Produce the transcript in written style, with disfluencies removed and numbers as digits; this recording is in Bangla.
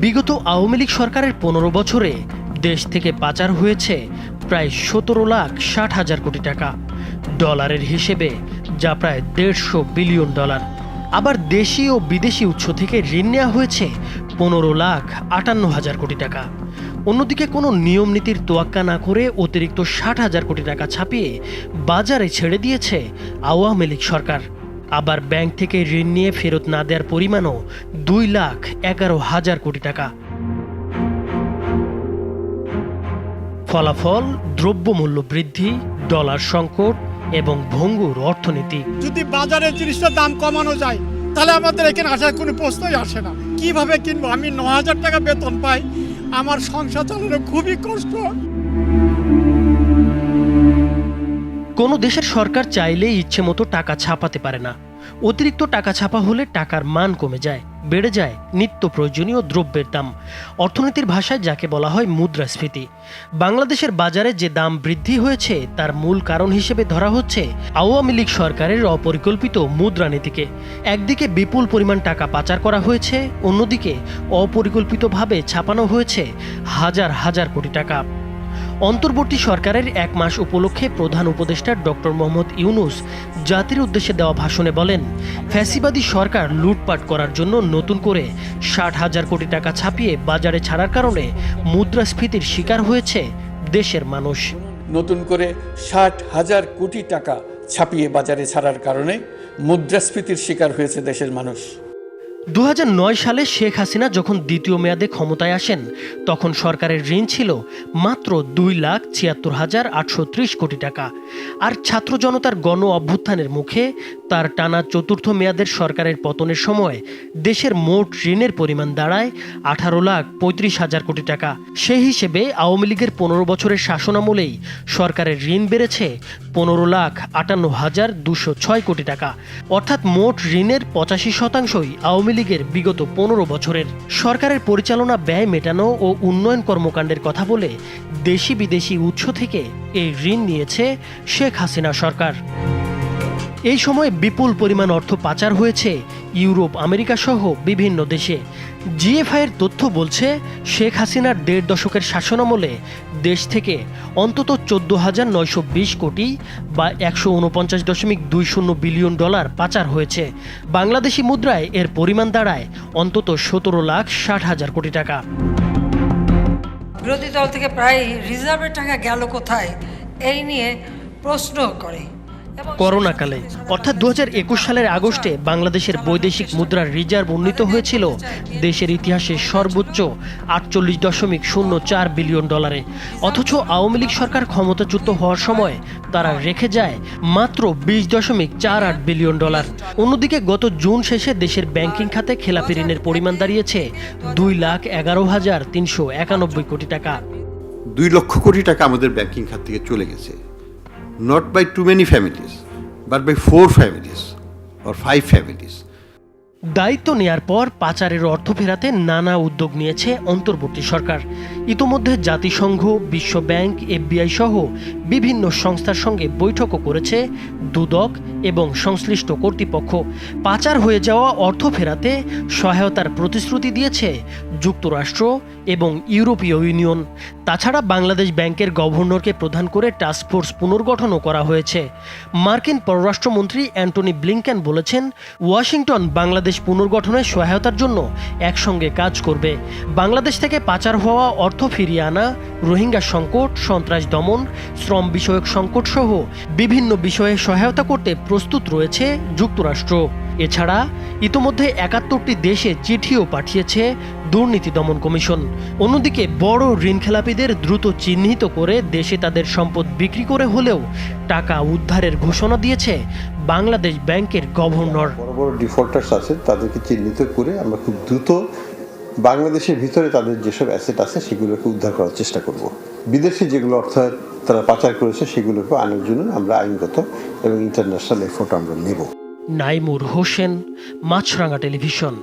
বিগত আওয়ামী লীগ সরকারের ১৫ বছরে দেশ থেকে পাচার হয়েছে প্রায় ১৭,৬০,০০০ কোটি টাকা, ডলারের হিসেবে যা প্রায় $১৫০ বিলিয়ন। আবার দেশি ও বিদেশি উৎস থেকে ঋণ নেওয়া হয়েছে ১৫,৫৮,০০০ কোটি টাকা। অন্যদিকে কোনো নিয়ম নীতির তোয়াক্কা না করে অতিরিক্ত ৬০,০০০ কোটি টাকা ছাপিয়ে বাজারে ছেড়ে দিয়েছে আওয়ামী লীগ সরকার। আবার ব্যাংক থেকে ঋণ নিয়ে ফেরত না দেওয়ার পরিমাণও ২,১১,০০০ কোটি টাকা। ফলাফল দ্রব্যমূল্য বৃদ্ধি, ডলার সংকট এবং ভঙ্গুর অর্থনীতি। যদি বাজারে জিনিসটার দাম কমানো যায় তাহলে আমাদের এখানে আসার কোনো প্রশ্নই আসে না। কিভাবে কিনবো? আমি ৯,০০০ টাকা বেতন পাই, আমার সংসার চালানো খুবই কষ্ট। কোনো দেশের সরকার চাইলে ইচ্ছে মতো টাকা ছাপাতে পারে না। অতিরিক্ত টাকা ছাপা হলে টাকার মান কমে যায়, বেড়ে যায় নিত্য প্রয়োজনীয় দ্রব্যের দাম। অর্থনীতির ভাষায় যাকে বলা হয় মুদ্রাস্ফীতি। বাংলাদেশের বাজারে যে দাম বৃদ্ধি হয়েছে তার মূল কারণ হিসেবে ধরা হচ্ছে আওয়ামী লীগ সরকারের অপরিকল্পিত মুদ্রানীতিকে। একদিকে বিপুল পরিমাণ টাকা পাচার করা হয়েছে, অন্যদিকে অপরিকল্পিতভাবে ছাপানো হয়েছে হাজার হাজার কোটি টাকা। অন্তর্বর্তী সরকারের ১ মাস উপলক্ষে প্রধান উপদেষ্টা ডক্টর মোহাম্মদ ইউনূস জাতির উদ্দেশ্যে দেওয়া ভাষণে বলেন, ফ্যাসিবাদী সরকার লুটপাট করার জন্য নতুন করে ৬০,০০০ কোটি টাকা ছাপিয়ে বাজারে ছাড়ার কারণে মুদ্রাস্ফীতির শিকার হয়েছে দেশের মানুষ। নতুন করে ৬০,০০০ কোটি টাকা ছাপিয়ে বাজারে ছাড়ার কারণে মুদ্রাস্ফীতির শিকার হয়েছে দেশের মানুষ। ২০০৯ সালে শেখ হাসিনা যখন দ্বিতীয় মেয়াদে ক্ষমতায় আসেন তখন সরকারের ঋণ ছিল মাত্র ২,৭৬,৮৩০ কোটি টাকা। আর ছাত্র জনতার গণ অভ্যুত্থানের মুখে তার টানা চতুর্থ মেয়াদের সরকারের পতনের সময় দেশের মোট ঋণের পরিমাণ দাঁড়ায় ১৮,৩৫,০০০ কোটি টাকা। সেই হিসেবে আওয়ামী লীগের ১৫ বছরের শাসনামলেই সরকারের ঋণ বেড়েছে ১৫,৫৮,২০৬ কোটি টাকা। অর্থাৎ মোট ঋণের ৮৫% আওয়ামী লীগের বিগত ১৫ বছরের। সরকারের পরিচালনা ব্যয় মেটানো ও উন্নয়ন কর্মকাণ্ডের কথা বলে দেশি বিদেশি উৎস থেকে এই ঋণ নিয়েছে শেখ হাসিনা সরকার। এই সময়ে বিপুল পরিমাণ অর্থ পাচার হয়েছে ইউরোপ, আমেরিকা সহ বিভিন্ন দেশে। জিএফআইয়ের তথ্য বলছে শেখ হাসিনার ১.৫ দশকের শাসনামলে দেশ থেকে অন্তত ১৪,৯২০ কোটি বা $১৪৯.২০ বিলিয়ন পাচার হয়েছে। বাংলাদেশি মুদ্রায় এর পরিমাণ দাঁড়ায় অন্তত ১৭,৬০,০০০ কোটি টাকা। বিরোধী দল থেকে প্রায় রিজার্ভের টাকা গেল কোথায় এই নিয়ে প্রশ্ন করে। করোনাকালে অর্থাৎ ২০২১ সালের আগস্টে বাংলাদেশের বৈদেশিক মুদ্রার রিজার্ভ উন্নীত হয়েছিল দেশের ইতিহাসে সর্বোচ্চ $৪৮.০৪ বিলিয়ন। অথচ আওয়ামী লীগ সরকার ক্ষমতাচ্যুত হওয়ার সময় তারা রেখে যায় মাত্র $২০.৪৮ বিলিয়ন। অন্যদিকে গত জুন শেষে দেশের ব্যাংকিং খাতে খেলাপি ঋণের পরিমাণ দাঁড়িয়েছে ২,১১,৩৯১ কোটি টাকা। ২ লক্ষ কোটি টাকা আমাদের ব্যাংকিং খাত থেকে চলে গেছে। Not by too many families, but by 4 families or 5 families. দায়িত্ব নেয়ার পর পাচারের অর্থ ফেরাতে নানা উদ্যোগ নিয়েছে অন্তর্বর্তী সরকার। ইতোমধ্যে জাতিসংঘ, বিশ্ব ব্যাংক, FBI সহ বিভিন্ন সংস্থার সঙ্গে বৈঠকও করেছে দুদক এবং সংশ্লিষ্ট কর্তৃপক্ষ। পাচার হয়ে যাওয়া অর্থ ফেরাতে সহায়তার প্রতিশ্রুতি দিয়েছে যুক্তরাষ্ট্র এবং ইউরোপীয় ইউনিয়ন। তাছাড়া বাংলাদেশ ব্যাংকের গভর্নরকে প্রধান করে টাস্কফোর্স পুনর্গঠনও করা হয়েছে। মার্কিন পররাষ্ট্রমন্ত্রী অ্যান্টনি ব্লিংকেন বলেছেন, ওয়াশিংটন বাংলাদেশ পুনর্গঠনে সহায়তার জন্য একসঙ্গে কাজ করবে। বাংলাদেশ থেকে পাচার হওয়া অর্থ ফিরিয়ে আনা, রোহিঙ্গা সংকট, সন্ত্রাস দমন, শ্রম বিষয়ক সংকট সহ বিভিন্ন বিষয়ে সহায়তা করতে প্রস্তুত রয়েছে যুক্তরাষ্ট্র। এছাড়া ইতোমধ্যে ৭১টি দেশে চিঠিও পাঠিয়েছে দুর্নীতি দমন কমিশন। অন্যদিকে বড় ঋণখেলাপিদের দ্রুত চিহ্নিত করে দেশে তাদের সম্পদ বিক্রি করে হলেও টাকা উদ্ধারের ঘোষণা দিয়েছে বাংলাদেশ ব্যাংকের গভর্নর। বড় বড় ডিফল্টার্স আছে তাদেরকে চিহ্নিত করে আমরা খুব দ্রুত বাংলাদেশের ভিতরে তাদের যেসব অ্যাসেট আছে সেগুলোকে উদ্ধার করার চেষ্টা করব। বিদেশে যেগুলো অর্থ তারা পাচার করেছে সেগুলোকে আনার জন্য আমরা আইনগত এবং ইন্টারন্যাশনাল এফোর্ট আমরা নেব। নাইমুর হোসেন, মাছরাঙা টেলিভিশন।